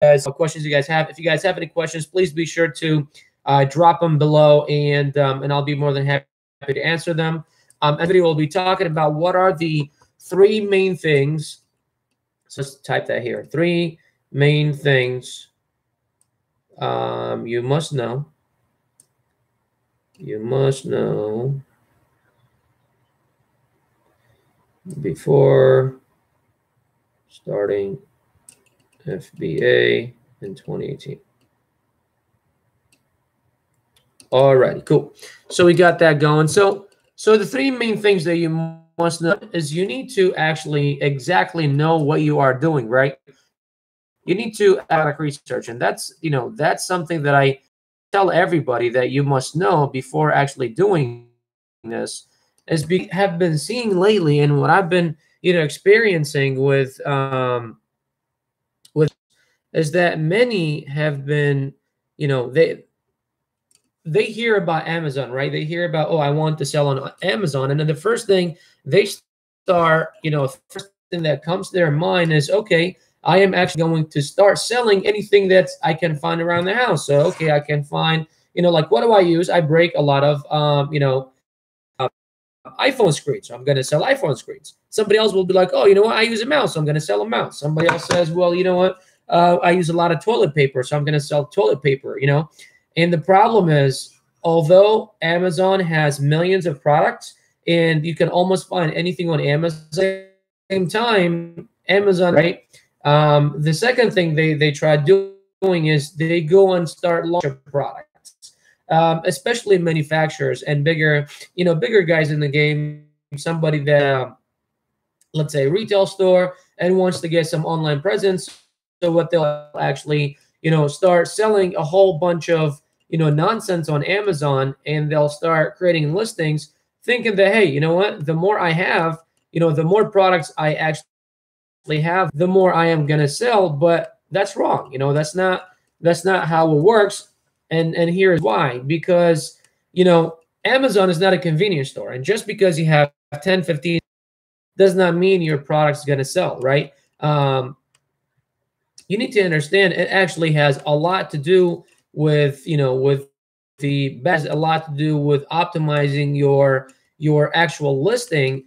guys, what questions you guys have. If you guys have any questions, please be sure to drop them below, and I'll be more than happy to answer them. In this video, we'll be talking about what are the 3 main things. So let's type that here. 3 main things you must know. You must know before starting FBA in 2018. All right, cool. So we got that going. So the 3 main things that you must know is you need to actually exactly know what you are doing, right? You need to product research, and that's that's something that I tell everybody that you must know before actually doing this. Have been seeing lately, and what I've been experiencing with is that many have been they hear about Amazon, right? They hear about, oh, I want to sell on Amazon. And then the first thing they start, first thing that comes to their mind is, okay, I am actually going to start selling anything that I can find around the house. So, okay, I can find, like, what do I use? I break a lot of, iPhone screens. So I'm going to sell iPhone screens. Somebody else will be like, oh, you know what? I use a mouse. So I'm going to sell a mouse. Somebody else says, well, you know what? I use a lot of toilet paper. So I'm going to sell toilet paper, And the problem is, although Amazon has millions of products and you can almost find anything on Amazon, at the same time, Amazon, right? The second thing they try doing is they go and start launching products, especially manufacturers and bigger guys in the game. Somebody that, let's say, a retail store and wants to get some online presence. So what they'll actually, start selling a whole bunch of, nonsense on Amazon, and they'll start creating listings thinking that, hey, you know what? The more I have, the more products I actually have, the more I am going to sell. But that's wrong. That's not how it works. And here is why. Because, Amazon is not a convenience store. And just because you have 10, 15 does not mean your product is going to sell, right? You need to understand it actually has a lot to do with, with the best, a lot to do with optimizing your actual listing,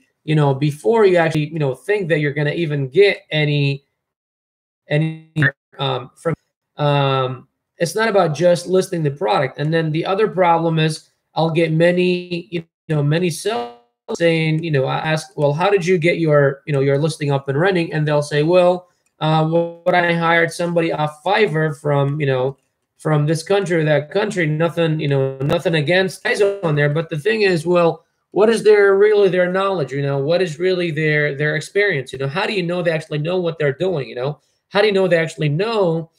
before you actually, think that you're going to even get any from, it's not about just listing the product. And then the other problem is I'll get many, many sellers saying, I ask, well, how did you get your listing up and running? And they'll say, well, what I hired somebody off Fiverr from, from this country or that country, nothing, nothing against guys on there. But the thing is, well, what is their knowledge? What is really their experience? How do you know they actually know what they're doing? How do you know they actually know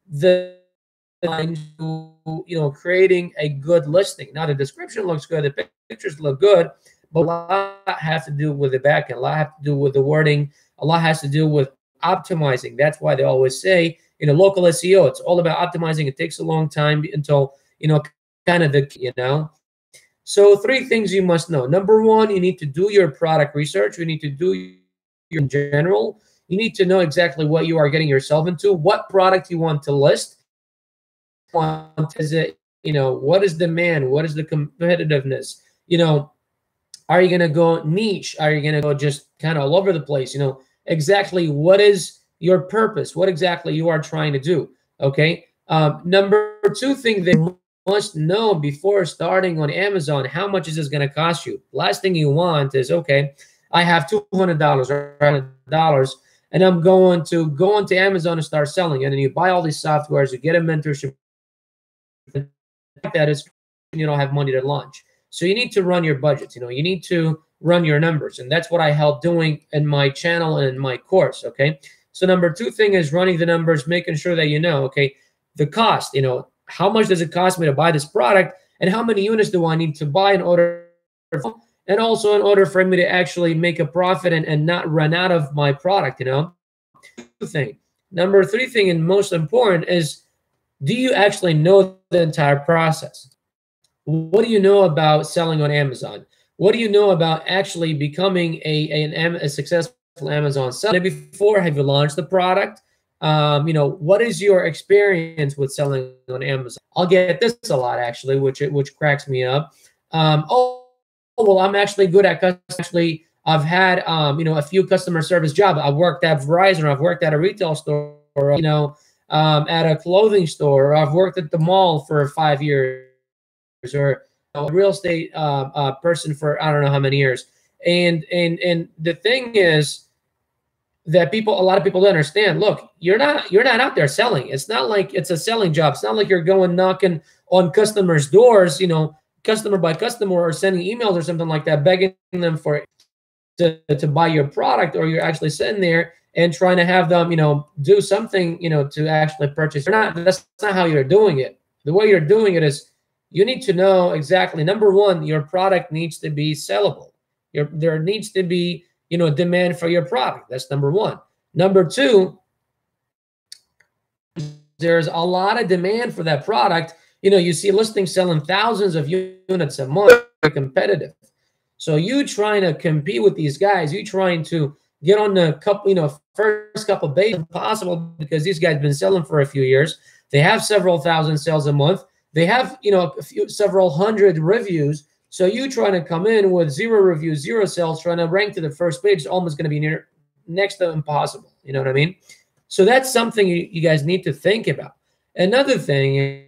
the creating a good listing? Now the description looks good, the pictures look good, but a lot has to do with the back end, a lot has to do with the wording, a lot has to do with optimizing. That's why they always say, local SEO, it's all about optimizing. It takes a long time until, kind of the, So 3 things you must know. Number 1, you need to do your product research. You need to do your in general. You need to know exactly what you are getting yourself into, what product you want to list. Is it, what is demand? What is the competitiveness? Are you going to go niche? Are you going to go just kind of all over the place? Exactly what is your purpose, what exactly you are trying to do. Okay. Number 2 thing they must know before starting on Amazon, how much is this going to cost you? Last thing you want is, okay, I have $200 or $100 and I'm going to go onto Amazon and start selling. And then you buy all these softwares, you get a mentorship. That is, you don't have money to launch. So you need to run your budgets. You need to run your numbers. And that's what I help doing in my channel and in my course. Okay. So number 2 thing is running the numbers, making sure that okay, the cost, how much does it cost me to buy this product and how many units do I need to buy in order, and also in order for me to actually make a profit and not run out of my product, thing. Number 3 thing, and most important, is do you actually know the entire process? What do you know about selling on Amazon? What do you know about actually becoming a successful Amazon seller? Before, have you launched the product? what is your experience with selling on Amazon? I'll get this a lot actually, which cracks me up. Well, I'm actually good at actually. I've had a few customer service jobs. I've worked at Verizon, or I've worked at a retail store, or, at a clothing store, or I've worked at the mall for 5 years, or a real estate person for I don't know how many years. And the thing is that a lot of people don't understand. Look, you're not out there selling. It's not like it's a selling job. It's not like you're going knocking on customers' doors, customer by customer, or sending emails or something like that, begging them to buy your product, or you're actually sitting there and trying to have them, do something, to actually purchase. That's not how you're doing it. The way you're doing it is you need to know exactly, number one, your product needs to be sellable. There needs to be, demand for your product. That's number one. Number two, there's a lot of demand for that product. You see listings selling thousands of units a month, very competitive. So you trying to compete with these guys, you trying to get on the first couple of days impossible, because these guys have been selling for a few years. They have several thousand sales a month. They have, several hundred reviews. So you trying to come in with 0 reviews, 0 sales, trying to rank to the first page is almost going to be next to impossible. You know what I mean? So that's something you guys need to think about. Another thing is,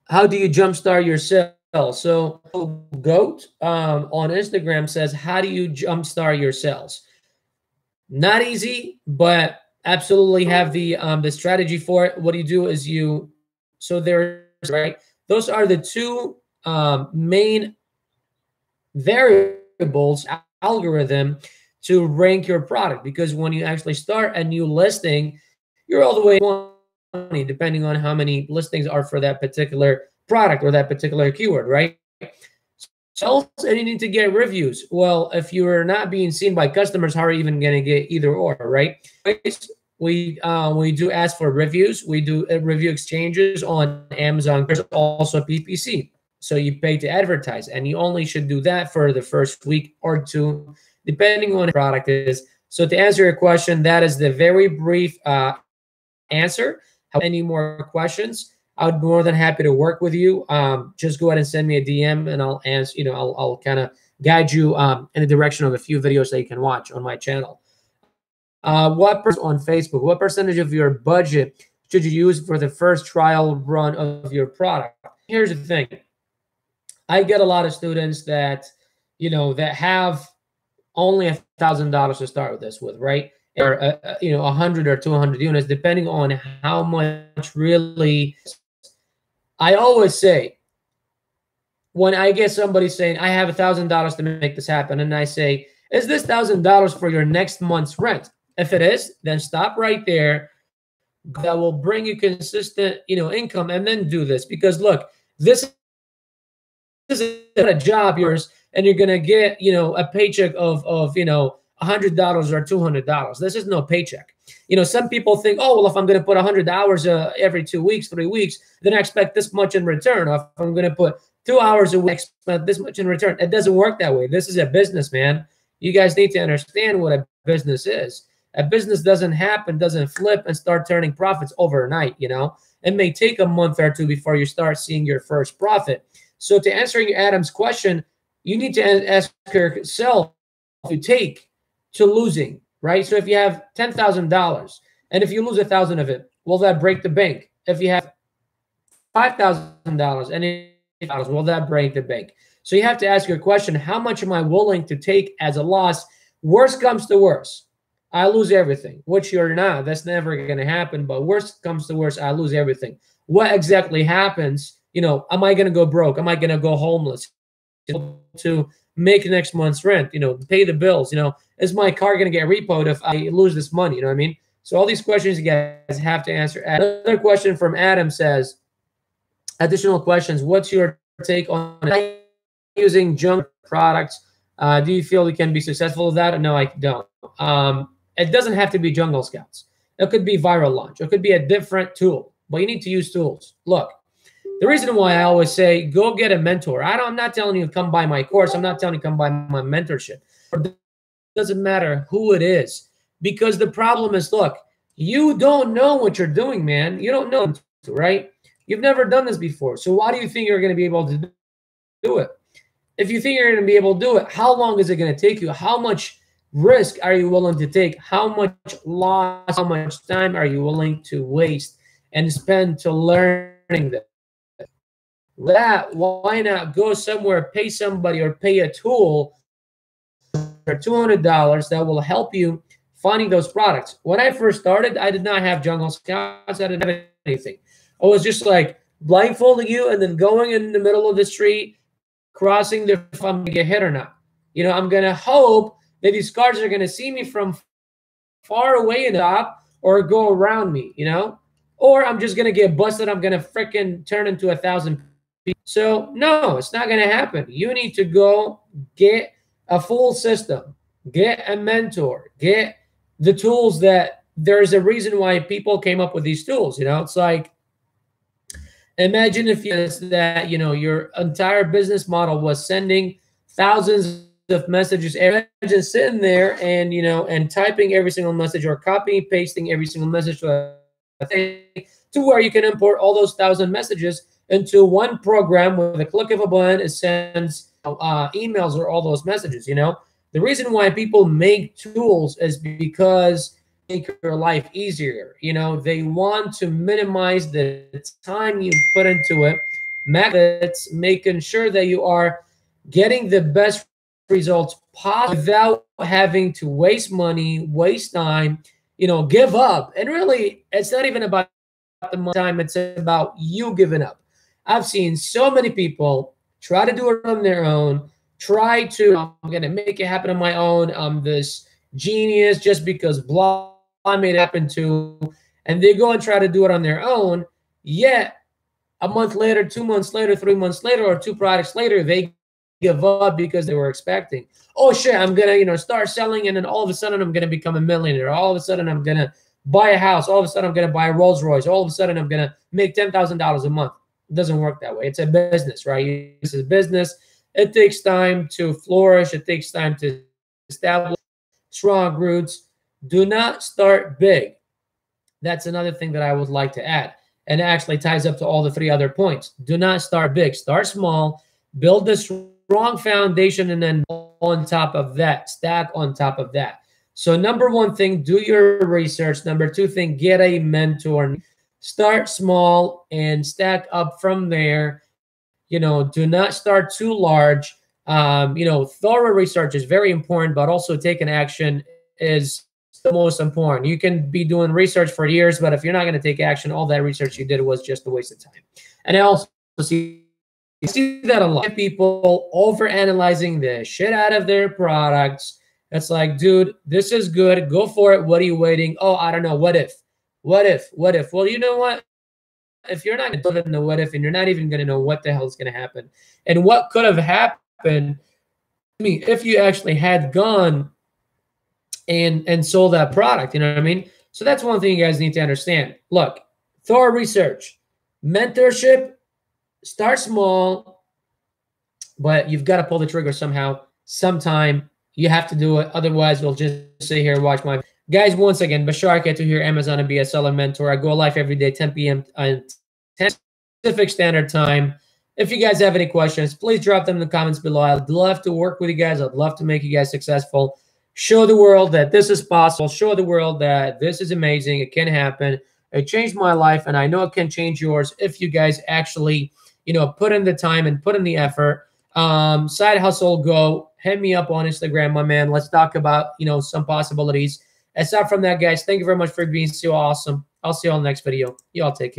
how do you jumpstart your sales? So Goat on Instagram says, how do you jumpstart your sales? Not easy, but absolutely have the strategy for it. What do you do is those are the two main variables algorithm to rank your product, because when you actually start a new listing, you're all the way 20, depending on how many listings are for that particular product or that particular keyword, right? So and you need to get reviews. Well, if you're not being seen by customers, how are you even going to get either or, right? We do ask for reviews. We do review exchanges on Amazon. There's also PPC. So you pay to advertise, and you only should do that for the first week or two, depending on what the product is. So to answer your question, that is the very brief answer. Any more questions, I would be more than happy to work with you. Just go ahead and send me a DM, and I'll answer. I'll kind of guide you in the direction of a few videos that you can watch on my channel. What on Facebook? What percentage of your budget should you use for the first trial run of your product? Here's the thing. I get a lot of students that that have only $1,000 to start with this with, right? Or 100 or 200 units, depending on how much really. I always say, when I get somebody saying I have $1,000 to make this happen, and I say, is this $1,000 for your next month's rent? If it is, then stop right there. That will bring you consistent income, and then do this, because look, this is a job yours, and you're gonna get a paycheck of $100 or $200. This is no paycheck. Some people think, oh well, if I'm gonna put 100 hours every 2 weeks, 3 weeks, then I expect this much in return. Or if I'm gonna put 2 hours a week, I expect this much in return. It doesn't work that way. This is a business, man. You guys need to understand what a business is. A business doesn't flip and start turning profits overnight. It may take a month or two before you start seeing your first profit. So to answer Adam's question, you need to ask yourself to take to losing, right? So if you have $10,000, and if you lose 1,000 of it, will that break the bank? If you have $5,000 and will that break the bank? So you have to ask your question, how much am I willing to take as a loss? Worst comes to worst, I lose everything, which you're not. That's never going to happen. But worst comes to worst, I lose everything. What exactly happens? Am I going to go broke? Am I going to go homeless to make next month's rent? Pay the bills? Is my car going to get repoed if I lose this money? You know what I mean? So all these questions you guys have to answer. Another question from Adam says, additional questions. What's your take on using junk products? Do you feel we can be successful with that? No, I don't. It doesn't have to be Jungle Scouts. It could be Viral Launch. It could be a different tool, but you need to use tools. Look, the reason why I always say go get a mentor. I'm not telling you to come buy my course. I'm not telling you to come buy my mentorship. doesn't matter who it is. Because the problem is, look, you don't know what you're doing, man. You don't know, right? You've never done this before. So why do you think you're going to be able to do it? If you think you're going to be able to do it, how long is it going to take you? How much risk are you willing to take? How much loss, how much time are you willing to waste and spend to learning that? Why not go somewhere, pay somebody or pay a tool for $200 that will help you finding those products. When I first started, I did not have jungle scouts. I didn't have anything. I was just like blindfolding you and then going in the middle of the street, crossing the if I'm gonna get hit or not. You know, I'm gonna hope that these cars are gonna see me from far away and stop or go around me, you know, or I'm just gonna get busted. I'm gonna freaking turn into 1,000 people. So no, it's not gonna happen. You need to go get a full system, get a mentor, get the tools that there's a reason why people came up with these tools. You know, it's like, imagine if that, you know, your entire business model was sending thousands of messages. Imagine sitting there and, you know, and typing every single message or copying, pasting every single message to a thing to where you can import all those 1,000 messages into one program with a click of a button. It sends emails or all those messages. You know, the reason why people make tools is because make your life easier. You know, they want to minimize the time you put into it, methods, making sure that you are getting the best results possible without having to waste money, waste time, you know, give up. And really, it's not even about the time, it's about you giving up. I've seen so many people try to do it on their own, try to, I'm going to make it happen on my own. I'm this genius just because blah made it happen to, and they go and try to do it on their own. Yet a month later, 2 months later, 3 months later, or 2 products later, they give up because they were expecting, oh shit, I'm gonna, you know, start selling, and then all of a sudden I'm gonna become a millionaire. All of a sudden I'm gonna buy a house. All of a sudden I'm gonna buy a Rolls Royce. All of a sudden I'm gonna make $10,000 a month. It doesn't work that way. It's a business, right? This is business. It takes time to flourish. It takes time to establish strong roots. Do not start big. That's another thing that I would like to add. And it actually ties up to all the 3 other points. Do not start big. Start small. Build a strong foundation, and then on top of that, stack on top of that. So number 1 thing, do your research. Number 2 thing, get a mentor. Start small and stack up from there. You know, do not start too large. You know, thorough research is very important, but also taking action is the most important. You can be doing research for years, but if you're not going to take action, all that research you did was just a waste of time. And I also see that a lot. People overanalyzing the shit out of their products. It's like, dude, this is good. Go for it. What are you waiting? Oh, I don't know. What if? What if? What if? Well, you know what? If you're not going to live in the what if, and you're not even going to know what the hell is going to happen and what could have happened, I mean, if you actually had gone and sold that product, you know what I mean? So that's one thing you guys need to understand. Look, thorough research, mentorship, start small, but you've got to pull the trigger somehow, sometime. You have to do it. Otherwise, we'll just sit here and watch my guys. Once again, Bashar Ketu here, Amazon and BSL and mentor. I go live every day, 10 p.m. and 10 Pacific Standard Time. If you guys have any questions, please drop them in the comments below. I'd love to work with you guys. I'd love to make you guys successful. Show the world that this is possible. Show the world that this is amazing. It can happen. It changed my life, and I know it can change yours if you guys actually, you know, put in the time and put in the effort. Side hustle, go. Hit me up on Instagram, my man. Let's talk about, you know, some possibilities. Aside from that, guys, thank you very much for being so awesome. I'll see you all in the next video. You all take care.